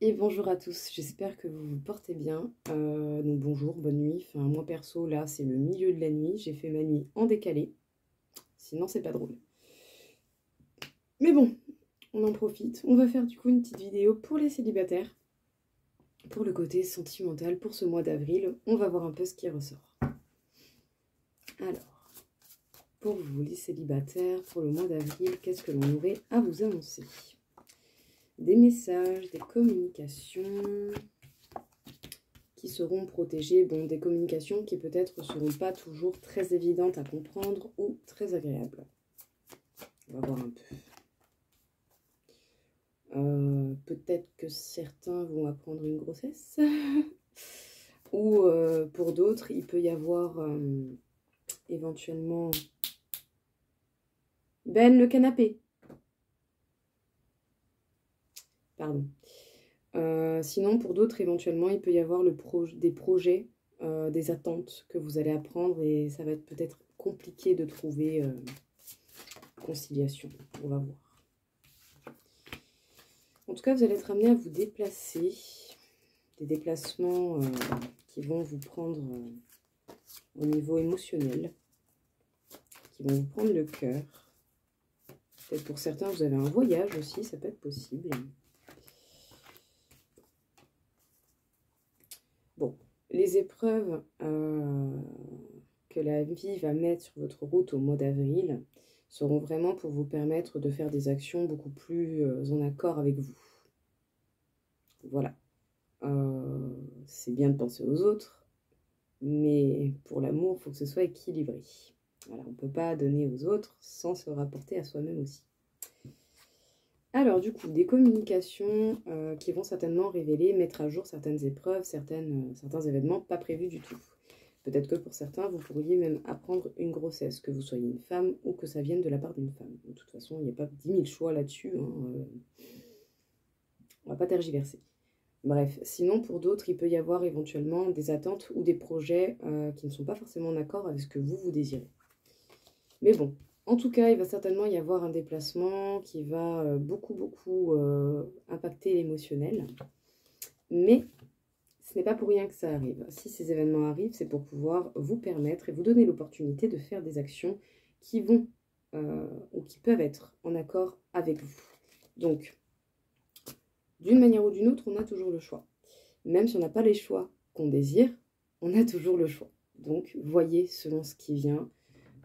Et bonjour à tous, j'espère que vous vous portez bien. Donc bonjour, bonne nuit. Enfin, moi perso, là, c'est le milieu de la nuit. J'ai fait ma nuit en décalé. Sinon, c'est pas drôle. Mais bon, on en profite. On va faire du coup une petite vidéo pour les célibataires. Pour le côté sentimental, pour ce mois d'avril. On va voir un peu ce qui ressort. Alors, pour vous les célibataires, pour le mois d'avril, qu'est-ce que l'on aurait à vous annoncer ? Des messages, des communications qui seront protégées, bon, des communications qui peut-être ne seront pas toujours très évidentes à comprendre ou très agréables. On va voir un peu. Peut-être que certains vont apprendre une grossesse, ou pour d'autres, il peut y avoir éventuellement... Ben, le canapé. Pardon. Sinon, pour d'autres, éventuellement, il peut y avoir des projets, des attentes que vous allez apprendre et ça va être peut-être compliqué de trouver conciliation. On va voir. En tout cas, vous allez être amené à vous déplacer. Des déplacements qui vont vous prendre au niveau émotionnel, qui vont vous prendre le cœur. Peut-être pour certains, vous avez un voyage aussi, ça peut être possible. Bon, les épreuves que la vie va mettre sur votre route au mois d'avril seront vraiment pour vous permettre de faire des actions beaucoup plus en accord avec vous. Voilà. C'est bien de penser aux autres, mais pour l'amour, il faut que ce soit équilibré. Voilà, on ne peut pas donner aux autres sans se rapporter à soi-même aussi. Alors du coup, des communications qui vont certainement révéler, mettre à jour certaines épreuves, certains événements pas prévus du tout. Peut-être que pour certains, vous pourriez même apprendre une grossesse, que vous soyez une femme ou que ça vienne de la part d'une femme. De toute façon, il n'y a pas 10 000 choix là-dessus. Hein, on ne va pas tergiverser. Bref, sinon pour d'autres, il peut y avoir éventuellement des attentes ou des projets qui ne sont pas forcément en accord avec ce que vous désirez. Mais bon, en tout cas, il va certainement y avoir un déplacement qui va beaucoup impacter l'émotionnel. Mais ce n'est pas pour rien que ça arrive. Si ces événements arrivent, c'est pour pouvoir vous permettre et vous donner l'opportunité de faire des actions qui vont ou qui peuvent être en accord avec vous. Donc, d'une manière ou d'une autre, on a toujours le choix. Même si on n'a pas les choix qu'on désire, on a toujours le choix. Donc, voyez selon ce qui vient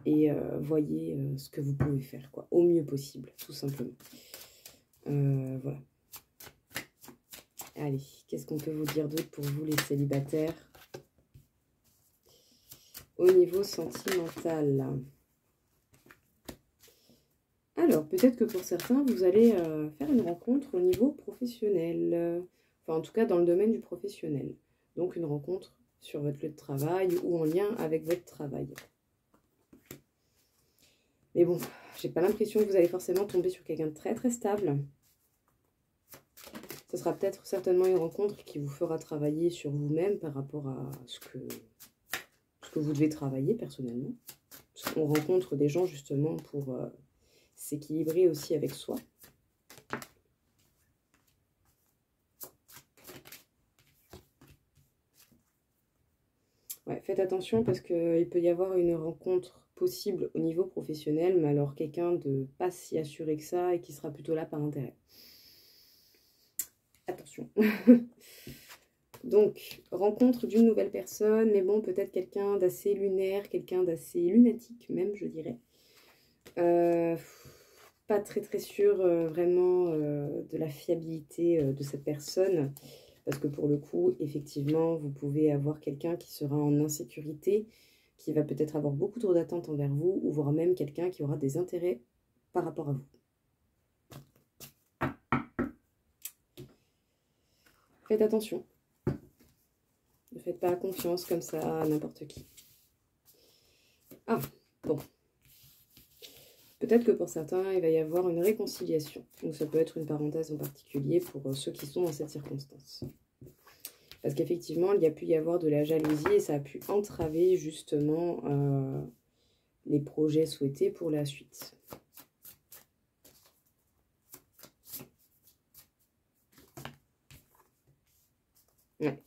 et voyez ce que vous pouvez faire, quoi, au mieux possible, tout simplement. Voilà. Allez, qu'est-ce qu'on peut vous dire d'autre pour vous, les célibataires? Au niveau sentimental. Alors, peut-être que pour certains, vous allez faire une rencontre au niveau professionnel. Enfin, en tout cas, dans le domaine du professionnel. Donc, une rencontre sur votre lieu de travail ou en lien avec votre travail. Mais bon, j'ai pas l'impression que vous allez forcément tomber sur quelqu'un de très stable. Ce sera peut-être certainement une rencontre qui vous fera travailler sur vous-même par rapport à ce que vous devez travailler personnellement. Parce qu'on rencontre des gens justement pour s'équilibrer aussi avec soi. Ouais, faites attention parce qu'il peut y avoir une rencontre possible au niveau professionnel, mais alors quelqu'un de pas si assuré que ça et qui sera plutôt là par intérêt. Attention. Donc, rencontre d'une nouvelle personne, mais bon, peut-être quelqu'un d'assez lunaire, quelqu'un d'assez lunatique même, je dirais. Pas très sûr vraiment de la fiabilité de cette personne. Parce que pour le coup, effectivement, vous pouvez avoir quelqu'un qui sera en insécurité, qui va peut-être avoir beaucoup trop d'attentes envers vous, ou voire même quelqu'un qui aura des intérêts par rapport à vous. Faites attention. Ne faites pas confiance comme ça à n'importe qui. Ah, bon. Peut-être que pour certains, il va y avoir une réconciliation. Donc ça peut être une parenthèse en particulier pour ceux qui sont dans cette circonstance. Parce qu'effectivement, il y a pu y avoir de la jalousie et ça a pu entraver justement les projets souhaités pour la suite. Ouais.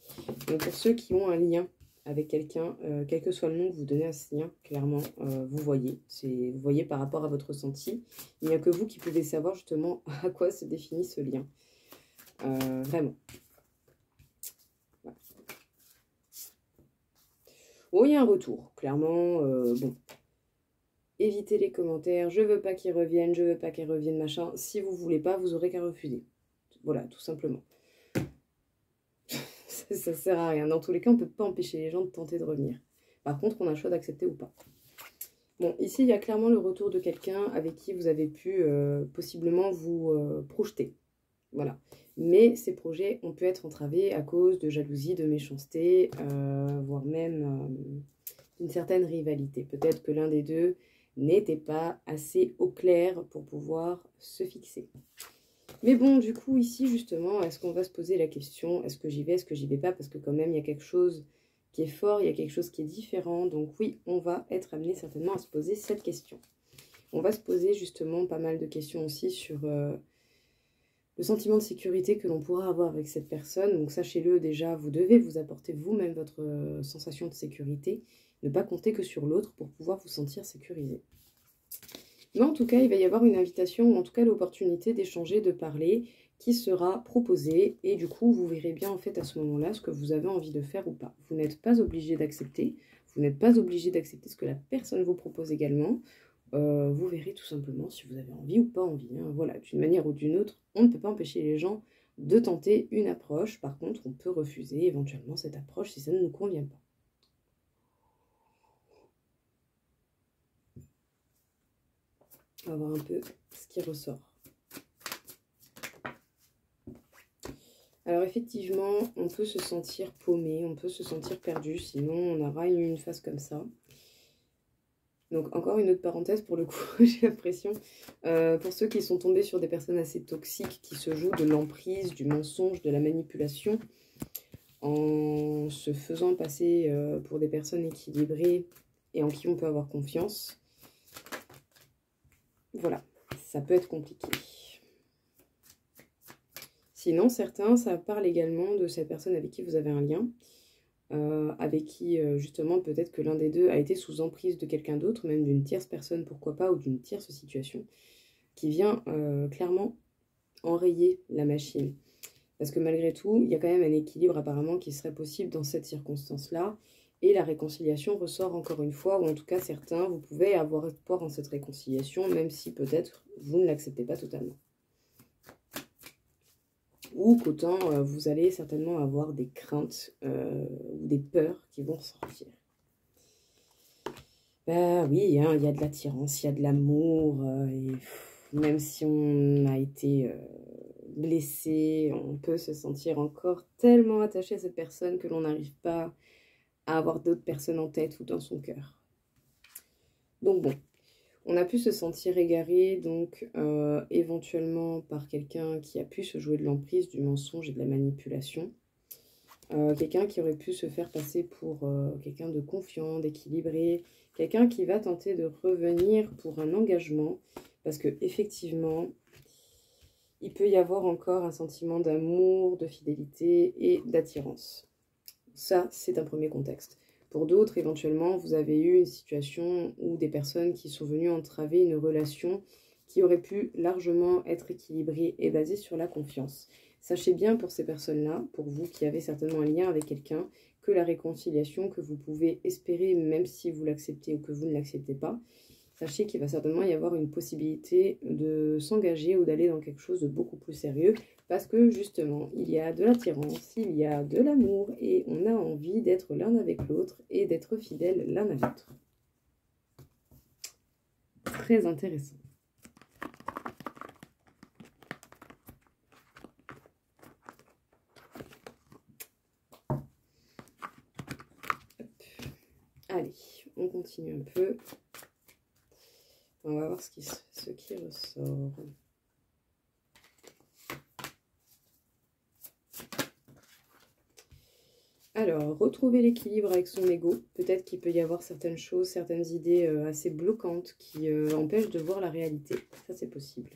Donc pour ceux qui ont un lien avec quelqu'un, quel que soit le nom que vous donnez à ce lien, clairement, vous voyez par rapport à votre ressenti. Il n'y a que vous qui pouvez savoir justement à quoi se définit ce lien. Vraiment. Voilà. Bon, il y a un retour, clairement. Bon, évitez les commentaires. Je veux pas qu'ils reviennent, je veux pas qu'ils reviennent, machin. Si vous voulez pas, vous aurez qu'à refuser. Voilà, tout simplement. Ça sert à rien. Dans tous les cas, on ne peut pas empêcher les gens de tenter de revenir. Par contre, on a le choix d'accepter ou pas. Bon, ici, il y a clairement le retour de quelqu'un avec qui vous avez pu possiblement vous projeter. Voilà. Mais ces projets ont pu être entravés à cause de jalousie, de méchanceté, voire même d'une certaine rivalité. Peut-être que l'un des deux n'était pas assez au clair pour pouvoir se fixer. Mais bon, du coup, ici, justement, est-ce qu'on va se poser la question, est-ce que j'y vais, est-ce que j'y vais pas? Parce que quand même, il y a quelque chose qui est fort, il y a quelque chose qui est différent. Donc oui, on va être amené certainement à se poser cette question. On va se poser justement pas mal de questions aussi sur le sentiment de sécurité que l'on pourra avoir avec cette personne. Donc sachez-le déjà, vous devez vous apporter vous-même votre sensation de sécurité. Ne pas compter que sur l'autre pour pouvoir vous sentir sécurisé. Mais en tout cas, il va y avoir une invitation, ou en tout cas l'opportunité d'échanger, de parler, qui sera proposée. Et du coup, vous verrez bien en fait à ce moment-là ce que vous avez envie de faire ou pas. Vous n'êtes pas obligé d'accepter. Vous n'êtes pas obligé d'accepter ce que la personne vous propose également. Vous verrez tout simplement si vous avez envie ou pas envie. Hein. Voilà, d'une manière ou d'une autre, on ne peut pas empêcher les gens de tenter une approche. Par contre, on peut refuser éventuellement cette approche si ça ne nous convient pas. On va voir un peu ce qui ressort. Alors effectivement, on peut se sentir paumé, on peut se sentir perdu, sinon on aura une phase comme ça. Donc encore une autre parenthèse pour le coup, j'ai l'impression, pour ceux qui sont tombés sur des personnes assez toxiques, qui se jouent de l'emprise, du mensonge, de la manipulation, en se faisant passer pour des personnes équilibrées et en qui on peut avoir confiance. Voilà, ça peut être compliqué. Sinon, certains, ça parle également de cette personne avec qui vous avez un lien, avec qui, justement, peut-être que l'un des deux a été sous emprise de quelqu'un d'autre, même d'une tierce personne, pourquoi pas, ou d'une tierce situation, qui vient clairement enrayer la machine. Parce que malgré tout, il y a quand même un équilibre apparemment qui serait possible dans cette circonstance-là, et la réconciliation ressort encore une fois, ou en tout cas certains, vous pouvez avoir espoir en cette réconciliation, même si peut-être vous ne l'acceptez pas totalement. Ou qu'autant vous allez certainement avoir des craintes ou des peurs qui vont ressortir. Bah oui, hein, il y a de l'attirance, il y a de l'amour, et même si on a été blessé, on peut se sentir encore tellement attaché à cette personne que l'on n'arrive pas à avoir d'autres personnes en tête ou dans son cœur. Donc bon, on a pu se sentir égaré, donc éventuellement par quelqu'un qui a pu se jouer de l'emprise, du mensonge et de la manipulation. Quelqu'un qui aurait pu se faire passer pour quelqu'un de confiant, d'équilibré, quelqu'un qui va tenter de revenir pour un engagement, parce que effectivement, il peut y avoir encore un sentiment d'amour, de fidélité et d'attirance. Ça, c'est un premier contexte. Pour d'autres, éventuellement, vous avez eu une situation où des personnes qui sont venues entraver une relation qui aurait pu largement être équilibrée et basée sur la confiance. Sachez bien pour ces personnes-là, pour vous qui avez certainement un lien avec quelqu'un, que la réconciliation que vous pouvez espérer, même si vous l'acceptez ou que vous ne l'acceptez pas, sachez qu'il va certainement y avoir une possibilité de s'engager ou d'aller dans quelque chose de beaucoup plus sérieux, parce que justement, il y a de l'attirance, il y a de l'amour, et on a envie d'être l'un avec l'autre et d'être fidèles l'un à l'autre. Très intéressant. Allez, on continue un peu. On va voir ce qui ressort. Alors, retrouver l'équilibre avec son ego. Peut-être qu'il peut y avoir certaines choses, certaines idées assez bloquantes qui empêchent de voir la réalité. Ça, c'est possible.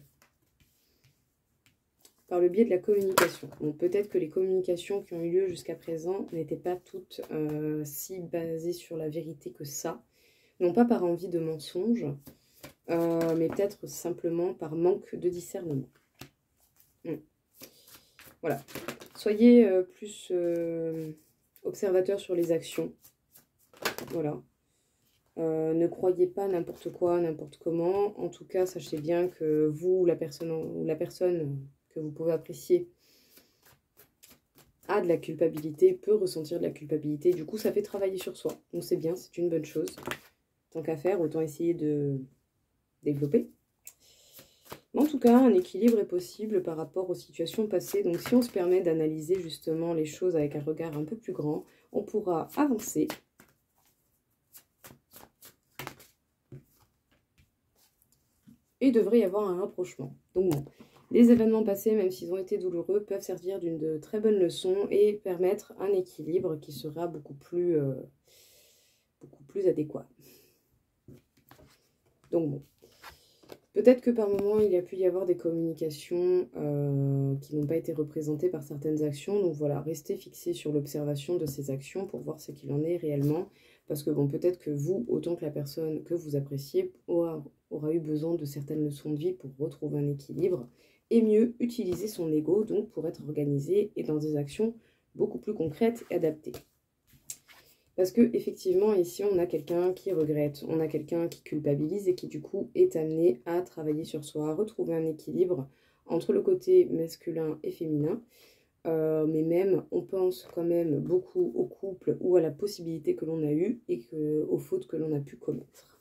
par le biais de la communication. Bon, peut-être que les communications qui ont eu lieu jusqu'à présent n'étaient pas toutes si basées sur la vérité que ça. Non pas par envie de mensonge, mais peut-être simplement par manque de discernement. Voilà. Soyez plus observateur sur les actions. Voilà. Ne croyez pas n'importe quoi, n'importe comment. En tout cas, sachez bien que vous, la personne que vous pouvez apprécier, a de la culpabilité, peut ressentir de la culpabilité. Du coup, ça fait travailler sur soi. Donc c'est bien, c'est une bonne chose. Tant qu'à faire, autant essayer de développer. Mais en tout cas, un équilibre est possible par rapport aux situations passées. Donc si on se permet d'analyser justement les choses avec un regard un peu plus grand, on pourra avancer. Et il devrait y avoir un rapprochement. Donc bon, les événements passés, même s'ils ont été douloureux, peuvent servir d'une très bonne leçon et permettre un équilibre qui sera beaucoup plus adéquat. Donc bon, peut-être que par moment, il y a pu y avoir des communications qui n'ont pas été représentées par certaines actions. Donc voilà, restez fixé sur l'observation de ces actions pour voir ce qu'il en est réellement. Parce que bon, peut-être que vous, autant que la personne que vous appréciez, aura eu besoin de certaines leçons de vie pour retrouver un équilibre et mieux utiliser son ego, donc pour être organisé et dans des actions beaucoup plus concrètes et adaptées. Parce que effectivement, ici, on a quelqu'un qui regrette, on a quelqu'un qui culpabilise et qui du coup est amené à travailler sur soi, à retrouver un équilibre entre le côté masculin et féminin. Mais même, on pense quand même beaucoup au couple ou à la possibilité que l'on a eue et aux fautes que l'on a pu commettre.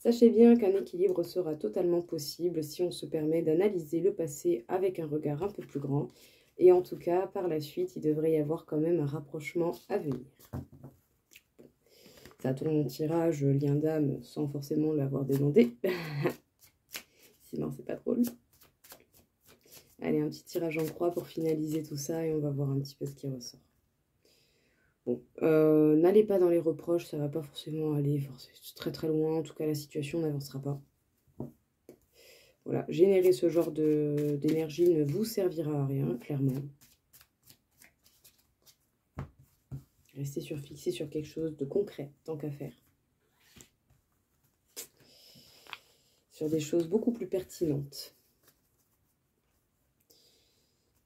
Sachez bien qu'un équilibre sera totalement possible si on se permet d'analyser le passé avec un regard un peu plus grand. Et en tout cas, par la suite, il devrait y avoir quand même un rapprochement à venir. Ça tourne en tirage lien d'âme sans forcément l'avoir demandé. Sinon, c'est pas drôle. Allez, un petit tirage en croix pour finaliser tout ça et on va voir un petit peu ce qui ressort. Bon, n'allez pas dans les reproches, ça va pas forcément aller très très loin. En tout cas, la situation n'avancera pas. Voilà, générer ce genre d'énergie ne vous servira à rien, clairement. Restez fixé sur quelque chose de concret, tant qu'à faire. Sur des choses beaucoup plus pertinentes.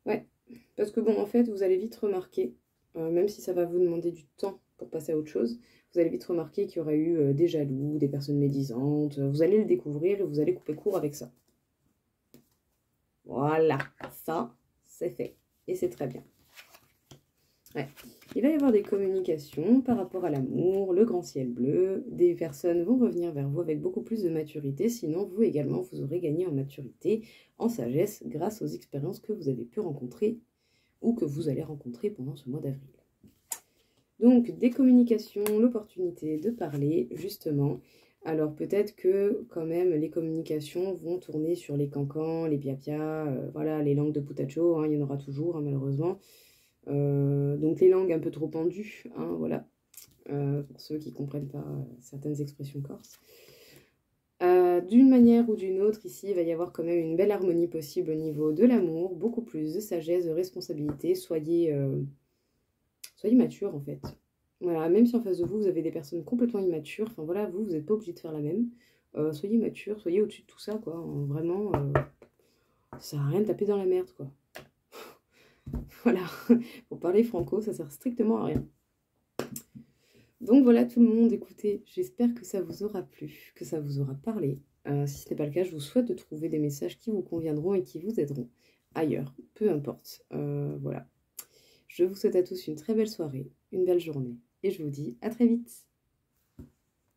Ouais, parce que bon, en fait, vous allez vite remarquer, même si ça va vous demander du temps pour passer à autre chose, vous allez vite remarquer qu'il y aura eu des jaloux, des personnes médisantes. Vous allez le découvrir et vous allez couper court avec ça. Voilà, ça, c'est fait. Et c'est très bien. Ouais. Il va y avoir des communications par rapport à l'amour, le grand ciel bleu. Des personnes vont revenir vers vous avec beaucoup plus de maturité. Sinon, vous également, vous aurez gagné en maturité, en sagesse, grâce aux expériences que vous avez pu rencontrer ou que vous allez rencontrer pendant ce mois d'avril. Donc, des communications, l'opportunité de parler, justement. Alors, peut-être que, quand même, les communications vont tourner sur les cancans, les piapia, voilà, les langues de putacho, hein, il y en aura toujours, hein, malheureusement. Donc, les langues un peu trop pendues, hein, voilà, pour ceux qui ne comprennent pas certaines expressions corses. D'une manière ou d'une autre, ici, il va y avoir quand même une belle harmonie possible au niveau de l'amour, beaucoup plus de sagesse, de responsabilité. Soyez mature, en fait. Voilà, même si en face de vous, vous avez des personnes complètement immatures, enfin voilà, vous n'êtes pas obligé de faire la même. Soyez mature, soyez au-dessus de tout ça, quoi. Vraiment, ça sert à rien de taper dans la merde, quoi. Voilà, pour parler franco, ça sert strictement à rien. Donc voilà tout le monde, écoutez, j'espère que ça vous aura plu, que ça vous aura parlé. Si ce n'est pas le cas, je vous souhaite de trouver des messages qui vous conviendront et qui vous aideront ailleurs, peu importe. Voilà. Je vous souhaite à tous une très belle soirée, une belle journée et je vous dis à très vite.